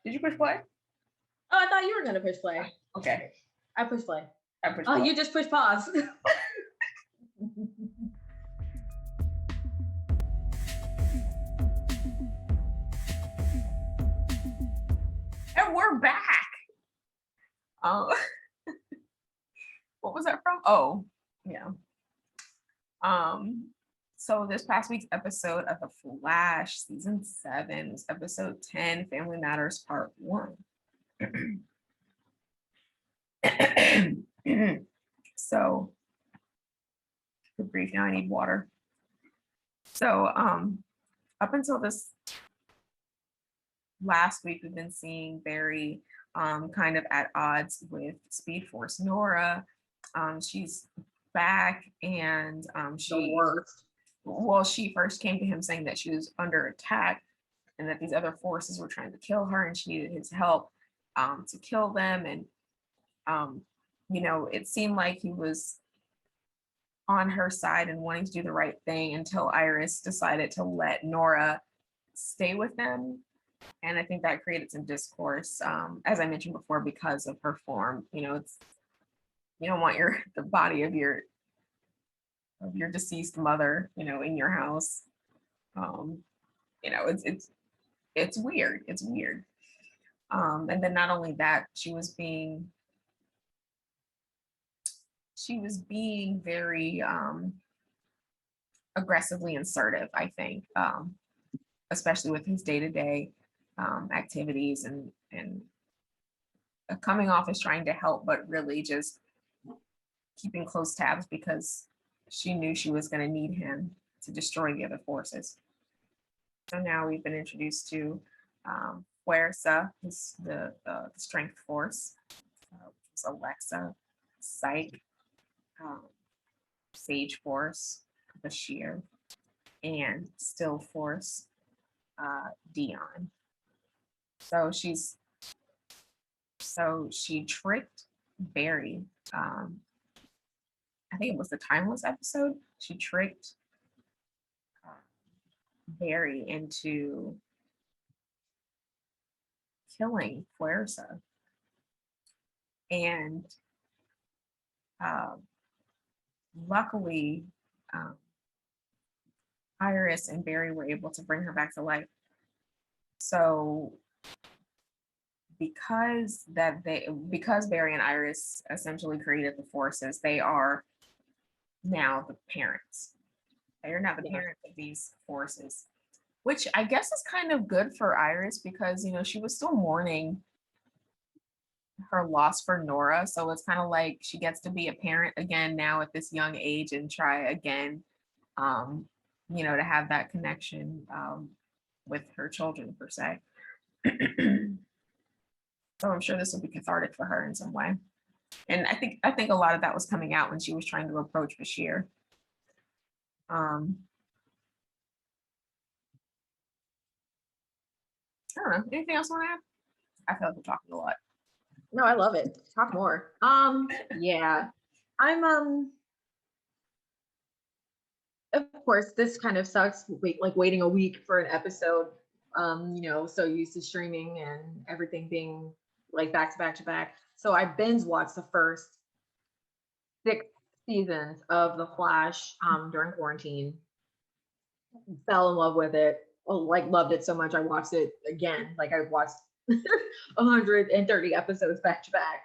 Did you push play? Oh, I thought you were gonna push play. Okay. I push play. I pushed Oh, play. you just push pause. And we're back. What was that from? Oh, yeah. So this past week's episode of The Flash, season 7, was episode 10, Family Matters Part 1. So, good grief, now I need water. So, up until this last week, we've been seeing Barry kind of at odds with Speed Force Nora. She's back, and she first came to him saying that she was under attack and that these other forces were trying to kill her and she needed his help to kill them. And it seemed like he was on her side and wanting to do the right thing until Iris decided to let Nora stay with them. And I think that created some discourse, as I mentioned before, because of her form. It's, you don't want the body of your deceased mother, in your house. It's weird. It's weird. And then not only that, she was being very aggressively assertive, I think, especially with his day-to-day activities and coming off as trying to help, but really just keeping close tabs because she knew she was going to need him to destroy the other forces. So now we've been introduced to Fuerza, the strength force, Alexa, Psych, Sage Force, Bashir, and Still Force, Dion. So she tricked Barry. I think it was the Timeless episode. She tricked Barry into killing Fuerza. And luckily, Iris and Barry were able to bring her back to life. So because Barry and Iris essentially created the forces, they are now the parents. They are now the parents of these forces, which I guess is kind of good for Iris because, she was still mourning her loss for Nora. So it's kind of like she gets to be a parent again now at this young age and try again, to have that connection with her children per se. So I'm sure this will be cathartic for her in some way. And I think a lot of that was coming out when she was trying to approach Bashir. I don't know. Anything else you want to add? I feel like we're talking a lot. No, I love it. Talk more. Yeah. I'm of course this kind of sucks, waiting a week for an episode. So used to streaming and everything being like back to back to back. So I binge watched the first 6 seasons of The Flash during quarantine. Fell in love with it. Loved it so much I watched it again. I watched 130 episodes back to back.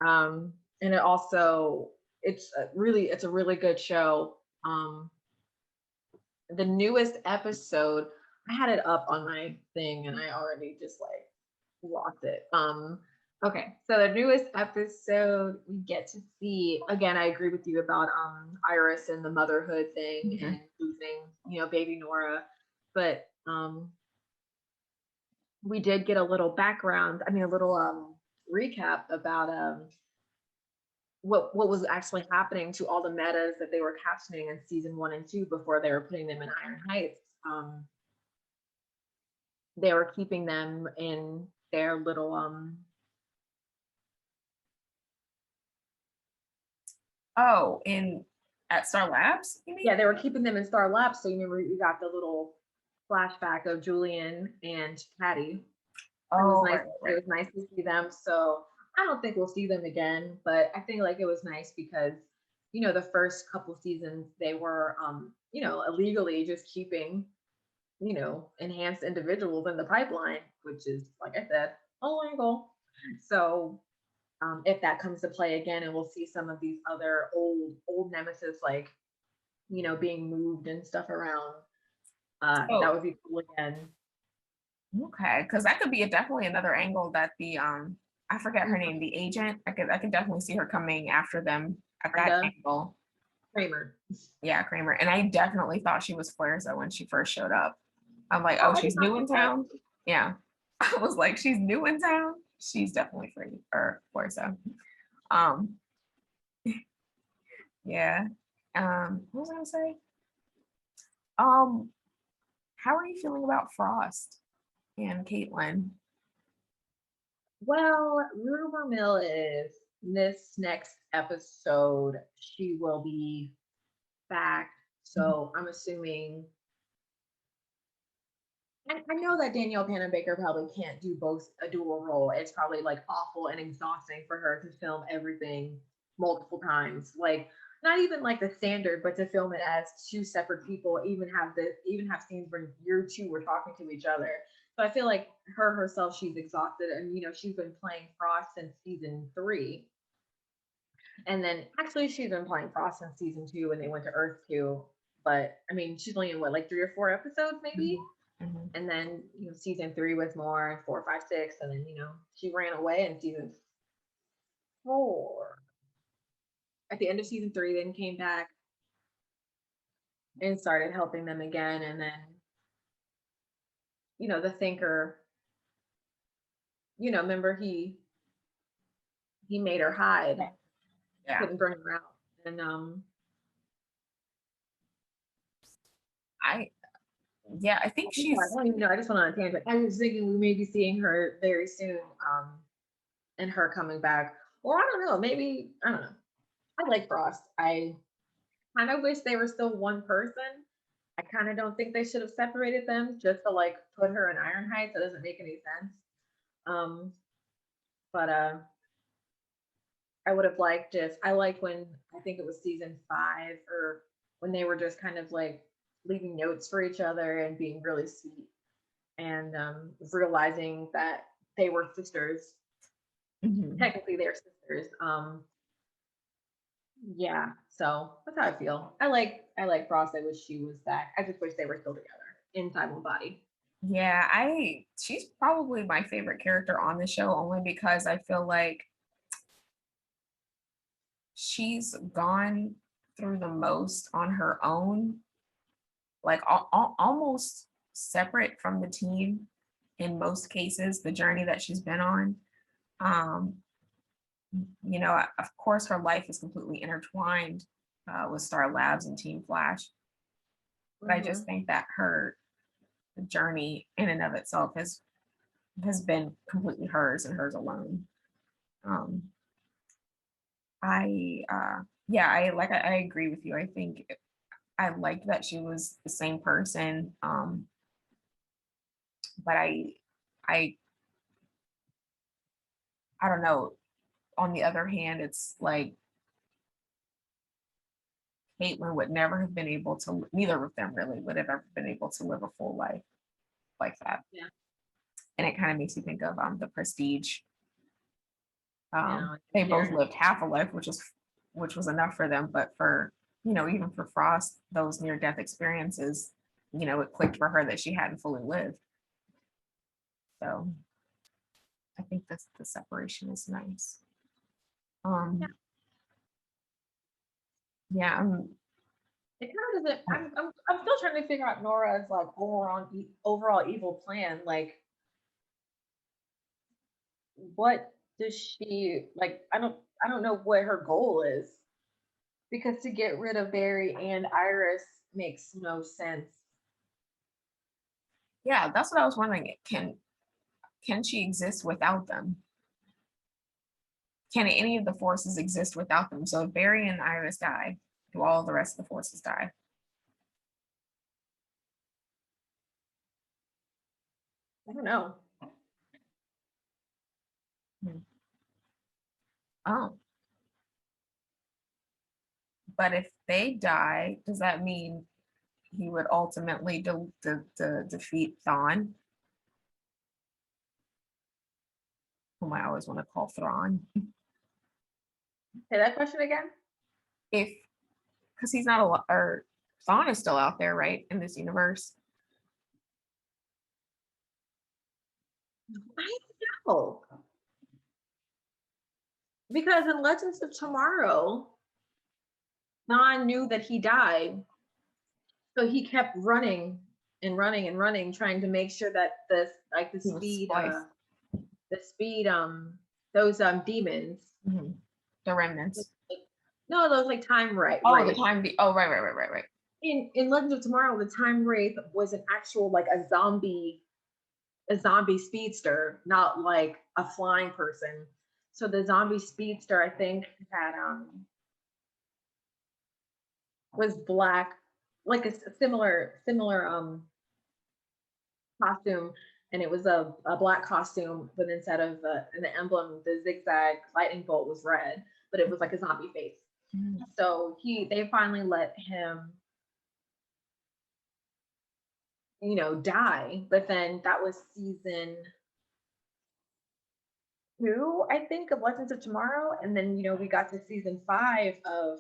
And it also it's a really good show. The newest episode, I had it up on my thing and I already just lost it. Okay, so the newest episode we get to see, again, I agree with you about Iris and the motherhood thing and losing, baby Nora. But we did get a little background, a little recap about what was actually happening to all the metas that they were captioning in season 1 and 2 before they were putting them in Iron Heights. They were keeping them in their little at Star Labs, you mean? Yeah, they were keeping them in Star Labs. So you remember you got the little flashback of Julian and Patty. It was Oh, nice. right, It right, was nice to see them. So I don't think we'll see them again, but I think like it was nice because the first couple seasons they were illegally just keeping enhanced individuals in the pipeline, which is like I said, illegal. So if that comes to play again, and we'll see some of these other old nemesis like being moved and stuff around, that right. would be cool again. Okay, because that could be definitely another angle that the I forget her name, the agent. I could definitely see her coming after them at that Brenda angle. Kramer. Yeah, Kramer. And I definitely thought she was Flairza when she first showed up. I'm like, Oh, oh, I did she's not new in think that. town. Yeah. I was like, she's new in town. She's definitely free or Flairza. Um, yeah. What was I gonna say? Um, how are you feeling about Frost and Caitlin? Well, rumor mill is this next episode she will be back. So I'm assuming. I know that Danielle Panabaker probably can't do both a dual role. It's probably like awful and exhausting for her to film everything multiple times. Like not even like the standard, but to film it as two separate people, even have scenes where you two were talking to each other. So I feel like her herself, she's exhausted, and she's been playing Frost since season 3, and then actually she's been playing Frost since season 2 when they went to Earth 2. But I mean, she's only in what, like 3 or 4 episodes maybe, Mhm, mhm. and then season 3 was more 4, 5, 6, and then she ran away in season 4. At the end of season 3, then came back and started helping them again, and then the thinker, remember he made her hide, Yeah. couldn't bring her out, and I yeah, I think I'm sorry, I she's don't even know. I just went on a tangent. I was thinking we may be seeing her very soon, and her coming back, or I don't know, maybe I don't know. I like Frost. I kind of wish they were still one person. I kind of don't think they should have separated them just to like put her in Ironhide. That doesn't make any sense. Um, but I would have liked if I liked when I think it was season 5, or when they were just kind of like leaving notes for each other and being really sweet, and realizing that they were sisters. mhm. Technically, they're sisters. Yeah, so that's how I feel. I like Frost. I wish she was back. I just wish they were still together inside one body. Yeah, she's probably my favorite character on the show only because I feel like she's gone through the most on her own, like almost separate from the team in most cases, the journey that she's been on. Um, of course, her life is completely intertwined with Star Labs and Team Flash, but I just Mm-hmm. think that her journey in and of itself has been completely hers and hers alone. Um, yeah, I agree with you. I think I liked that she was the same person. But I I don't know. On the other hand, it's like Caitlin would never have been able to, neither of them really would have ever been able to live a full life like that. Yeah, And it kind of makes you think of the Prestige. yeah, They both Sharon. lived half a life, which was enough for them. But for even for Frost, those near death experiences, it clicked for her that she hadn't fully lived. So I think that's the separation is nice. Yeah, Um, yeah, it kind of doesn't. I'm still trying to figure out Nora's like overall evil plan. Like, what does she like? I don't know what her goal is, because to get rid of Barry and Iris makes no sense. yeah, that's what I was wondering. Can she exist without them? Can any of the forces exist without them? So if Barry and Iris die, do all the rest of the forces die? I don't know. Oh, but if they die, does that mean he would ultimately defeat Thawne, whom I always want to call Thrawn? Say that question again. If, because he's not a, or Thawne is still out there, right, in this universe. I don't know. Because in Legends of Tomorrow, Thawne knew that he died. So he kept running and running and running, trying to make sure that the like the speed, those demons. Mm-hmm. The remnants. No, those like time right. Oh, right. the time. Oh, right. In Legends of Tomorrow, the time wraith was an actual like a zombie speedster, not like a flying person. So the zombie speedster, I think, had was black, like a similar costume, and it was a black costume, but instead of in the emblem, the zigzag lightning bolt was red, but it was like a zombie face. Mm-hmm. So they finally let him, die, but then that was season 2, I think, of Legends of Tomorrow, and then we got to season 5 of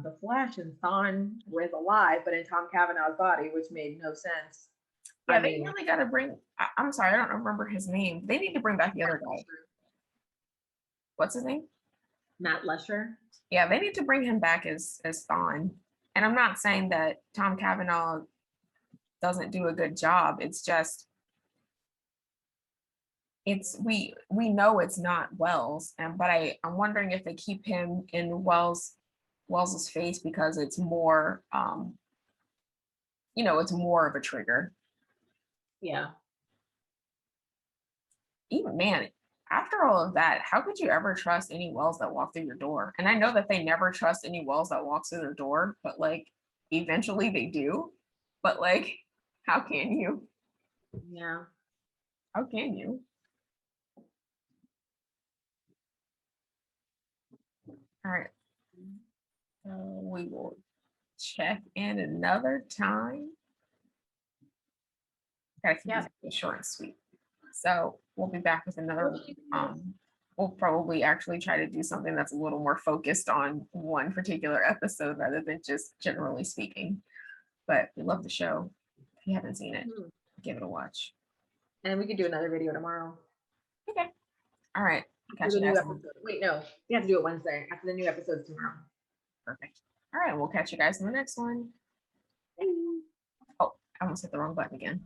The Flash, and Thawne was alive, but in Tom Cavanaugh's body, which made no sense. Yeah, they really got to bring. I'm sorry, I don't remember his name. They need to bring back the other guy. What's his name? Matt Lesher. Yeah, they need to bring him back as Thawne. And I'm not saying that Tom Cavanaugh doesn't do a good job. It's just we know it's not Wells, but I'm wondering if they keep him in Wells's face because it's more it's more of a trigger. Yeah. Even man, after all of that, how could you ever trust any Wells that walk through your door? And I know that they never trust any Wells that walks through their door, but like eventually they do. But like, how can you? Yeah. How can you? All right. We will check in another time. Gotta keep this short and sweet. So we'll be back with another. We'll probably actually try to do something that's a little more focused on one particular episode rather than just generally speaking. But we love the show. If you haven't seen it, give it a watch. And we could do another video tomorrow. Okay. All right. Catch you guys. Wait, no, we have to do it Wednesday after the new episodes tomorrow. Perfect. All right, we'll catch you guys in the next one. Oh, I almost hit the wrong button again.